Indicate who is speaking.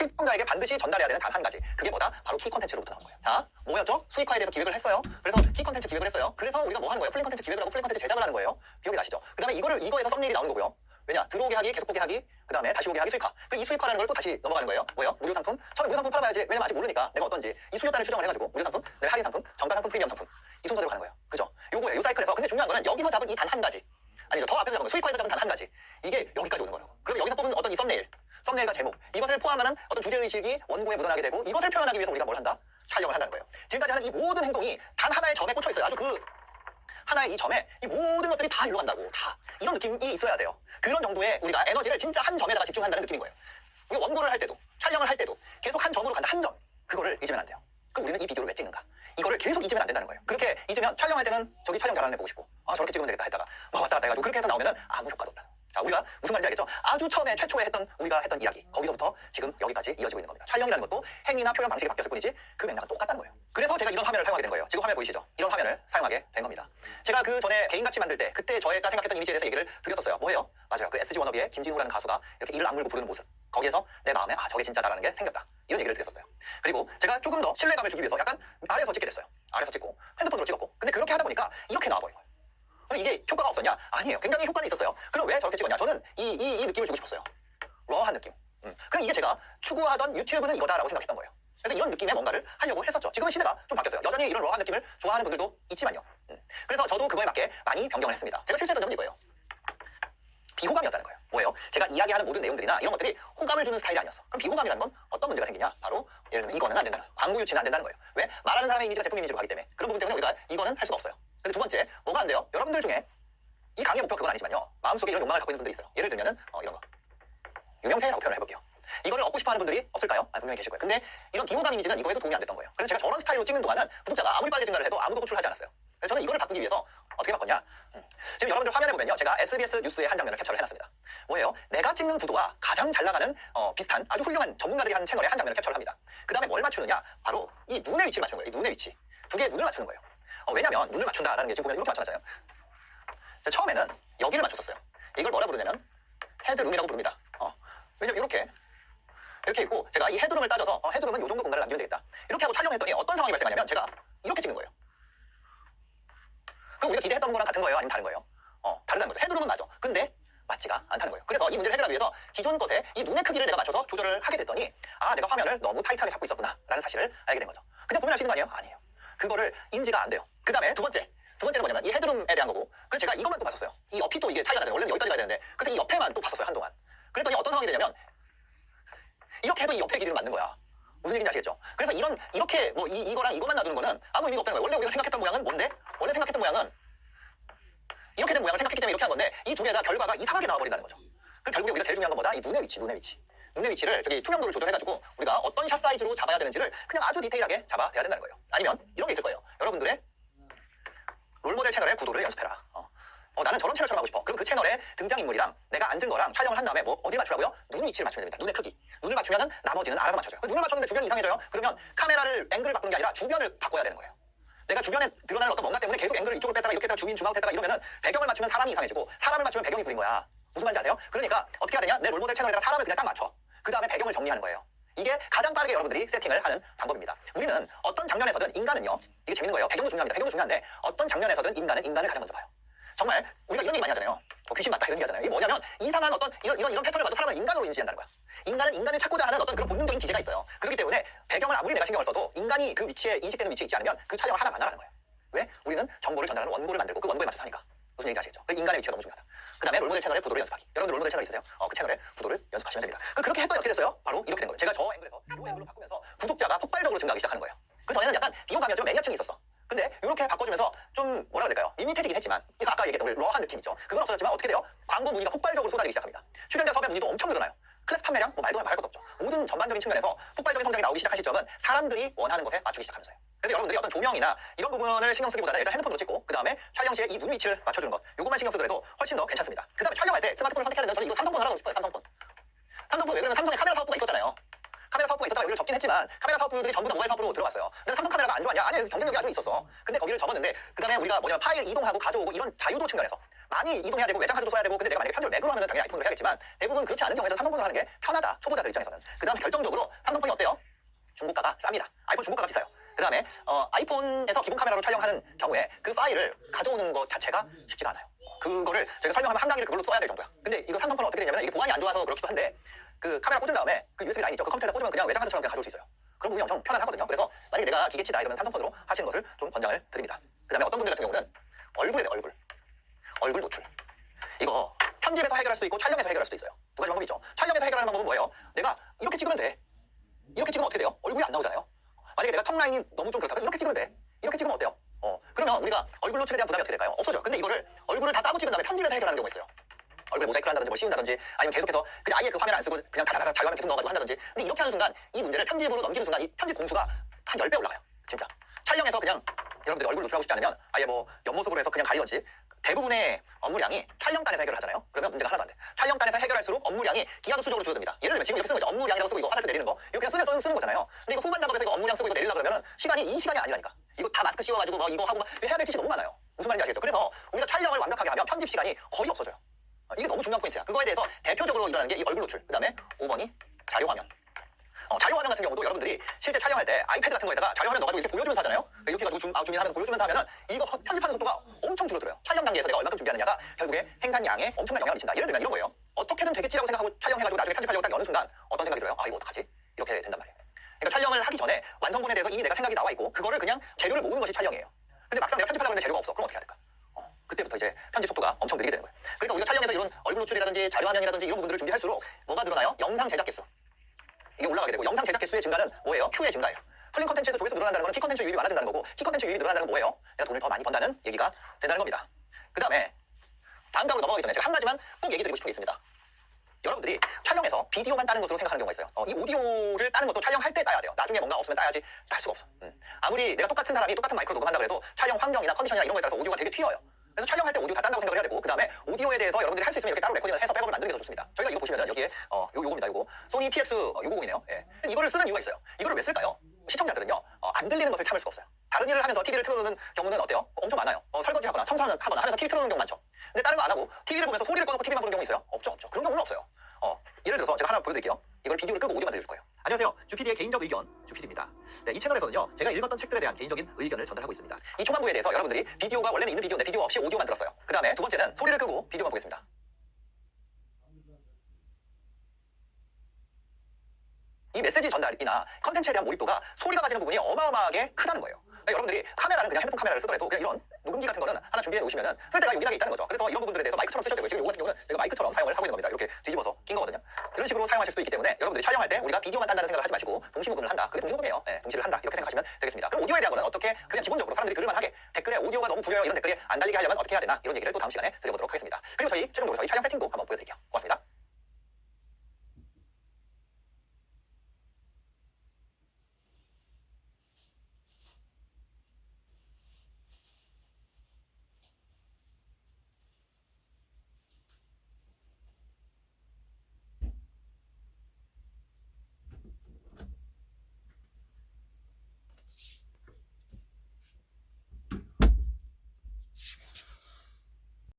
Speaker 1: 시청자에게 반드시 전달해야 되는 단 한 가지. 그게 뭐다? 바로 키 컨텐츠로부터 나온 거예요. 자, 뭐였죠? 수익화에 대해서 기획을 했어요. 그래서 키 컨텐츠 기획을 했어요. 그래서 우리가 뭐 하는 거예요? 풀링 컨텐츠 기획을 하고 풀링 컨텐츠 제작을 하는 거예요. 기억이 나시죠? 그 다음에 이거에서 썸네일이 나오는 거고요. 왜냐? 들어오게 하기, 계속 보게 하기, 그 다음에 다시 오게 하기 수익화. 이 수익화라는 걸 또 다시 넘어가는 거예요. 뭐예요? 무료 상품. 처음에 무료 상품 팔아봐야지. 왜냐면 아직 모르니까 내가 어떤지 이 수요단을 추정을 해가지고 무료 상품, 할인 상품, 정가 상품, 프리미엄 상품 이 순서대로 가는 거예요. 그죠? 요거예요. 요 사이클에서. 근데 중요한 거는 여기서 잡은 이 단 한 가지. 아니죠. 더 앞에서 잡은 거. 수익화에서 잡은 단 한 가지. 이게 여기까지 오는 거예요. 그러면 여기서 뽑은 어떤 이 썸네일과 제목, 이것을 포함하는 어떤 주제의식이 원고에 묻어나게 되고 이것을 표현하기 위해서 우리가 뭘 한다? 촬영을 한다는 거예요. 지금까지 하는 이 모든 행동이 단 하나의 점에 꽂혀 있어요. 아주 그 하나의 이 점에 이 모든 것들이 다 일로 간다고. 다. 이런 느낌이 있어야 돼요. 그런 정도의 우리가 에너지를 진짜 한 점에다가 집중한다는 느낌인 거예요. 우리가 원고를 할 때도, 촬영을 할 때도 계속 한 점으로 간다. 한 점. 그거를 잊으면 안 돼요. 그럼 우리는 이 비디오를 왜 찍는가? 이거를 계속 잊으면 안 된다는 거예요. 그렇게 잊으면 촬영할 때는 저기 촬영 잘하는 애 보고 싶고, 저렇게 찍으면 되겠다 했다가 왔다 갔다 해가지고 그렇게 해서 나오면은 아무 효과도 없다. 자, 우리가 무슨 말인지 알겠죠? 아주 처음에 최초에 우리가 했던 이야기, 거기서부터 지금 여기까지 이어지고 있는 겁니다. 촬영이라는 것도 행위나 표현 방식이 바뀌었을 뿐이지 그 맥락은 똑같다는 거예요. 그래서 제가 이런 화면을 사용하게 된 거예요. 지금 화면 보이시죠? 이런 화면을 사용하게 된 겁니다. 제가 그 전에 개인같이 만들 때 그때 저희가 생각했던 이미지에 대해서 얘기를 드렸었어요. 뭐예요? 맞아요. 그 SG 워너비의 김진호라는 가수가 이렇게 이를 악물고 부르는 모습. 거기에서 내 마음에 저게 진짜다라는 게 생겼다. 이런 얘기를 드렸었어요. 그리고 제가 조금 더 신뢰감을 주기 위해서 약간 아래에서 찍게 됐어요. 아래에서 찍고 핸드폰으로 찍었고. 근데 그렇게 하다 보니까 이렇게 나와버린 거예요. 그럼 이게 효과가 없었냐? 아니에요. 굉장히 효과는 있었어요. 그럼 왜 저렇게 찍었냐? 저는 이 느낌을 주고 싶었어요. 러한 느낌. 그럼 이게 제가 추구하던 유튜브는 이거다라고 생각했던 거예요. 그래서 이런 느낌의 뭔가를 하려고 했었죠. 지금은 시대가 좀 바뀌었어요. 여전히 이런 러한 느낌을 좋아하는 분들도 있지만요. 그래서 저도 그거에 맞게 많이 변경을 했습니다. 제가 실수했던 점은 이거예요. 비호감이었다는 거예요. 뭐예요? 제가 이야기하는 모든 내용들이나 이런 것들이 호감을 주는 스타일이 아니었어. 그럼 비호감이라는 건 어떤 문제가 생기냐? 바로 예를 들면 이거는 안 된다는 거예요. 광고 유치는 안 된다는 거예요. 왜? 말하는 사람의 이미지가 제품 이미지로 가기 때문에. 그런 부분 때문에 우리가 이거는 할 수가 없어요. 근데 두 번째, 뭐가 안 돼요? 여러분들 중에 이 강의 목표 그건 아니지만요. 마음속에 이런 욕망을 갖고 있는 분들이 있어요. 예를 들면은 이런 거. 유명세라고 표현을 해볼게요. 이거를 얻고 싶어하는 분들이 없을까요? 분명히 계실 거예요. 근데 이런 비호감 이미지는 이거에도 도움이 안 됐던 거예요. 그래서 제가 저런 스타일로 찍는 동안은 구독자가 아무리 빨리 증가를 해도 아무도 호출하지 않았어요. 그래서 저는 이거를 바꾸기 위해서 어떻게 바꿨냐? 지금 여러분들 화면에 보면요. 제가 SBS 뉴스의 한 장면을 캡처를 해놨습니다. 뭐예요? 내가 찍는 구도와 가장 잘 나가는 비슷한 아주 훌륭한 전문가들이 하는 채널의 한 장면을 캡처를 합니다. 그 다음에 뭘 맞추느냐? 바로 이 눈의 위치를 맞추는 거예요. 이 눈의 위치. 두 개의 눈을 맞추는 거예요. 왜냐면 눈을 맞춘다라는 게 지금 보면 이렇게 맞춰놨잖아요. 처음에는 여기를 맞췄었어요. 이걸 뭐라 부르냐면 헤드룸이라고 부릅니다. 왜냐면 이렇게 있고 제가 이 헤드룸을 따져서 헤드룸은 이 정도 공간을 남기면 되겠다. 이렇게 하고 촬영했더니 어떤 상황이 발생하냐면 제가 이렇게 찍는 거예요. 그럼 우리가 기대했던 거랑 같은 거예요? 아니면 다른 거예요? 다르다는 거죠. 헤드룸은 맞아. 근데 맞지가 않다는 거예요. 그래서 이 문제를 해결하기 위해서 기존 것에 이 눈의 크기를 내가 맞춰서 조절을 하게 됐더니 내가 화면을 너무 타이트하게 잡고 있었구나 라는 사실을 알게 된 거죠. 그냥 보면 알 수 있는 거 아니에요? 아니에요. 그거를 인지가 안 돼요. 그 다음에 두 번째는 뭐냐면 이 헤드룸에 대한 거고 그래서 제가 이것만 또 봤었어요. 이 옆이 또 이게 차이가 나잖아요. 원래는 여기까지 가야 되는데 그래서 이 옆에만 또 봤었어요. 한동안. 그랬더니 어떤 상황이 되냐면 이렇게 해도 이 옆에 길이는 맞는 거야. 무슨 얘기인지 아시겠죠? 그래서 이렇게 뭐 이거랑 이거만 놔두는 거는 아무 의미가 없다는 거예요. 원래 우리가 생각했던 모양은 뭔데? 원래 생각했던 모양은 이렇게 된 모양을 생각했기 때문에 이렇게 한 건데 이 두 개 다 결과가 이상하게 나와버린다는 거죠. 그 결국에 우리가 제일 중요한 건 뭐다? 이 눈의 위치. 눈의 위치를 저기 투명도를 조절해가지고 우리가 어떤 샷 사이즈로 잡아야 되는지를 그냥 아주 디테일하게 잡아야 된다는 거예요. 아니면 이런 게 있을 거예요. 여러분들의 롤모델 채널의 구도를 연습해라. 나는 저런 채널처럼 하고 싶어. 그럼 그 채널의 등장인물이랑 내가 앉은 거랑 촬영을 한 다음에 어디 맞추라고요? 눈 위치를 맞추면 됩니다. 눈의 크기. 눈을 맞추면은 나머지는 알아서 맞춰져요. 눈을 맞췄는데 주변이 이상해져요? 그러면 카메라를 앵글을 바꾸는 게 아니라 주변을 바꿔야 되는 거예요. 내가 주변에 드러나는 어떤 뭔가 때문에 계속 앵글을 이쪽으로 뺐다가 이렇게 했다가 줌인 줌아웃 했다가 이러면은 배경을 맞추면 사람이 이상해지고 사람을 맞추면 배경이 구린 거야. 무슨 말인지 아세요? 그러니까 어떻게 해야 되냐? 내 롤모델 채널에다가 사람을 그냥 딱 맞춰. 그 다음에 배경을 정리하는 거예요. 이게 가장 빠르게 여러분들이 세팅을 하는 방법입니다. 우리는 어떤 장면에서든 인간은요. 이게 재밌는 거예요. 배경도 중요합니다. 배경도 중요한데 어떤 장면에서든 인간은 인간을 가장 먼저 봐요. 정말 우리가 이런 얘기 많이 하잖아요. 귀신 맞다 이런 얘기 하잖아요. 이게 뭐냐면 이상한 어떤 이런 패턴을 봐도 사람은 인간으로 인지한다는 거야. 인간은 인간을 찾고자 하는 어떤 그런 본능적인 기제가 있어요. 그렇기 때문에 배경을 아무리 내가 신경을 써도 인간이 그 위치에 인식되는 위치에 있지 않으면 그 촬영을 하나가 안 나가는 거예요. 왜? 우리는 정보를 전달하는 원고를 만들고 그 원고에 맞춰서 하니까. 무슨 얘기인지 아시겠죠? 그 인간의 위치가 너무 중요하다. 그 다음에 롤모델 채널의 구도를 연습하기. 여러분들 롤모델 채널 있으세요? 그 채널의 구도를 연습하시면 됩니다. 그렇게 했더니 어떻게 됐어요? 바로 이렇게 된 거예요. 제가 저 앵글에서 이 앵글로 바꾸면서 구독자가 폭발적으로 증가하기 시작하는 거예요. 그 전에는 약간 비호감이었지만 매니아층이 있었어. 근데 이렇게 바꿔주면서 좀 뭐라 해야 될까요? 밋밋해지긴 했지만 아까 얘기했던 우리 러한 느낌 있죠? 그건 없어졌지만 어떻게 돼요? 광고 문의가 폭발적으로 쏟아지기 시작합니다. 출연자 섭외 문의도 엄청 늘어나요. 클래스 판매량 말할 것도 없죠. 모든 전반적인 측면에서 폭발적인 성장이 나오기 시작한 시점은 사람들이 원하는 것에 맞추기 시작하면서요. 그래서 여러분들이 어떤 조명이나 이런 부분을 신경 쓰기보다는 일단 핸드폰으로 찍고 그 다음에 촬영 시에 이 눈 위치를 맞춰주는 것 요것만 신경 쓰더라도 훨씬 더 괜찮습니다. 그 다음에 촬영할 때 스마트폰을 선택해야 되는데 저는 이거 삼성폰 하라고 싶어요. 삼성폰 왜 그러면 삼성에 카메라 사업부가 있었잖아요. 카메라 사업부가 있었다가 여기를 접긴 했지만 카메라 사업부들이 전부 다 모바일 사업부로 들어갔어요. 근데 삼성 카메라가 안 좋았냐? 아니 경쟁력이 아주 있었어. 근데 거기를 접었는데 그 다음에 우리가 파일 이동하고 가져오고 이런 자유도 측면에서 많이 이동해야 되고 외장 카드도 써야 되고 근데 내가 만약에 편집을 맥으로 하면 당연히 아이폰으로 해야겠지만 대부분 그렇지 않은 경우에는 삼성폰으로 하는 게 편하다. 초보자들 입장에서는. 그 다음에 결정적으로 삼성폰이 어때요? 중고가가 쌉니다. 아이폰 중고가가 비싸요. 그 다음에 아이폰에서 기본 카메라로 촬영하는 경우에 그 파일을 가져오는 것 자체가 쉽지가 않아요. 그거를 저희가 설명하면 한 강의를 그걸로 써야 될 정도야. 근데 이거 삼성폰은 어떻게 되냐면 이게 보안이 안 좋아서 그렇기도 한데 그 카메라 꽂은 다음에 그 USB 라인 있죠. 그 컴퓨터에다 꽂으면 그냥 외장하드처럼 그냥 가져올 수 있어요. 그런 부분이 엄청 편안하거든요. 그래서 만약에 내가 기계치다 이러면 삼성폰으로 하시는 것을 좀 권장을 드립니다. 그 다음에 어떤 분들 같은 경우는 얼굴에 대해 얼굴 노출. 이거 편집에서 해결할 수도 있고 촬영에서 해결할 수도 있어요. 두 가지 방법이 있죠. 촬영에서 해결하는 방법은 뭐예요? 내가 이렇게 찍으면 돼. 이렇게 찍으면 어떻게 돼요? 얼굴이 안 나오잖아요. 만약에 내가 턱 라인이 너무 좀 그렇다. 이렇게 찍으면 돼. 이렇게 찍으면 어때요? 그러면 우리가 얼굴 노출에 대한 부담이 어떻게 될까요? 없어져. 근데 이거를 얼굴을 다 따로 찍은 다음에 편집에서 해결하는 경우가 있어요. 얼굴에 모자이크를 한다든지 뭐 씌운다든지 아니면 계속해서 그냥 아예 그 화면 안 쓰고 그냥 다다다다 자료화면 계속 넣어가지고 한다든지. 근데 이렇게 하는 순간 이 문제를 편집으로 넘기는 순간 이 편집 공수가 한 10배 올라가요. 진짜. 촬영에서 그냥 여러분들이 얼굴 노출하고 싶지 않으면 아예 뭐 옆모습으로 해서 그냥 가리던지 대부분의 업무량이 촬영단에서 해결을 하잖아요. 그러면 문제가 하나도 안 돼. 촬영단에서 해결할수록 업무량이 기하급수적으로 줄어듭니다. 예를 들면 지금 이렇게 쓰는 거죠. 업무량이라고 쓰고 이거 화살표 내리는 거. 이거 그냥 쓰는 거잖아요. 근데 이거 후반 작업에서 이거 업무량 쓰고 이거 내리려고 그러면 시간이 이 시간이 아니라니까. 이거 다 마스크 씌워가지고 뭐 이거 하고 막 해야 될 짓이 너무 많아요. 무슨 말인지 아시겠죠? 그래서 우리가 촬영을 완벽하게 하면 편집 시간이 거의 없어져요. 이게 너무 중요한 포인트야. 그거에 대해서 대표적으로 일어나는 게 이 얼굴 노출. 그 다음에 5번이 자료 화면. 자료 화면 같은 경우도 여러분들이 실제 촬영할 때 아이패드 같은 거에다가 자료 화면 넣어가지고 이렇게 보여주면서 하잖아요. 이렇게 해가지고 주민하면서 보여주면서 하면은 이거 편집하는 속도가 엄청 줄어들어요. 촬영 단계에서 내가 얼마큼 준비하느냐가 결국에 생산량에 엄청난 영향을 미친다. 예를 들면 이런 거예요. 어떻게든 되겠지라고 생각하고 촬영해가지고 나중에 편집하려고 딱 여는 순간 어떤 생각이 들어요? 아 이거 어떡하지? 이렇게 된단 말이에요. 그러니까 촬영을 하기 전에 완성본에 대해서 이미 내가 생각이 나와 있고 그거를 그냥 재료를 모으는 것이 촬영이에요. 근데 막상 내가 편집하려고 하는데 재료가 없어. 그럼 어떻게 해야 될까? 그때부터 이제 편집 속도가 엄청 느리게 되는 거예요. 그러니까 우리가 촬영에서 이런 얼굴 노출이라든지 자료 화면이라든지 이런 부분들을 준비할수록 뭐가 늘어나요? 영상 제작 개수. 이게 올라가게 되고 영상 제작 개수의 증가는 뭐예요? Q의 증가예요. 풀링 컨텐츠에서 조회수 늘어난다는 건 키 컨텐츠 유입이 많아진다는 거고 키 컨텐츠 유입이 늘어난다는 건 뭐예요? 내가 돈을 더 많이 번다는 얘기가 된다는 겁니다. 그 다음에 다음 강으로 넘어가기 전에 제가 한 가지만 꼭 얘기 드리고 싶은 게 있습니다. 여러분들이 촬영에서 비디오만 따는 것으로 생각하는 경우가 있어요. 이 오디오를 따는 것도 촬영할 때 따야 돼요. 나중에 뭔가 없으면 따야지 딸 수가 없어. 아무리 내가 똑같은 사람이 똑같은 마이크로 녹음한다 그래도 촬영 환경이나 컨디션이나 이런 거에 따라서 오디오가 되게 튀어요. 그래서 촬영할 때 오디오 다 딴다고 생각을 해야 되고 그 다음에 오디오에 대해서 여러분들이 할 수 있으면 이렇게 따로 레코딩을 해서 백업을 만드는 게 더 좋습니다. 저희가 이거 보시면은 여기에 요겁니다. 요거 소니 TX650이네요. 예. 이거를 쓰는 이유가 있어요. 이거를 왜 쓸까요? 시청자들은요 안 들리는 것을 참을 수가 없어요. 다른 일을 하면서 TV를 틀어놓는 경우는 어때요? 엄청 많아요. 설거지하거나 청소하거나 하면서 TV 틀어놓는 경우 많죠. 근데 다른 거 안 하고 TV를 보면서 소리를 꺼놓고 TV만 보는 경우 있어요? 없죠. 그런 경우는 없어요. 예를 들어서 제가 하나 보여드릴게요. 이걸 비디오를 끄고 오디오만 들려줄 거예요. 안녕하세요. 주PD의 개인적 의견 주PD입니다. 네, 이 채널에서는요 제가 읽었던 책들에 대한 개인적인 의견을 전달하고 있습니다. 이 초반부에 대해서 여러분들이 비디오가 원래는 있는 비디오인데 비디오 없이 오디오만 들었어요. 그 다음에 두 번째는 소리를 끄고 비디오만 보겠습니다. 이 메시지 전달이나 컨텐츠에 대한 몰입도가 소리가 가지는 부분이 어마어마하게 크다는 거예요. 그러니까 여러분들이 카메라는 그냥 핸드폰 카메라를 쓰더라도 그냥 이런 녹음기 같은 거는 하나 준비해 놓으시면은 쓸 데가 요긴하게 있다는 거죠. 그래서 이런 부분들에 대해서 마이크처럼 쓰셔도 되고요. 지금 이거 같은 경우는 제가 마이크처럼 사용을 하고 있는 겁니다. 이렇게 뒤집어서 낀 거거든요. 이런 식으로 사용하실 수도 있기 때문에 여러분들이 촬영할 때 우리가 비디오만 딴다는 생각을 하지 마시고 동시 녹음을 한다. 그게 동시 녹음이에요. 네, 동시를 한다. 이렇게 생각하시면 되겠습니다. 그럼 오디오에 대한 거는 어떻게 그냥 기본적으로 사람들이 들을만 하게 댓글에 오디오가 너무 구려요 이런 댓글이 안 달리게 하려면 어떻게 해야 되나 이런 얘기를 또 다음 시간에 드려보도록 하겠습니다. 그리고 저희 최종적으로 저희 촬영 세팅도 한번 보여드릴게요.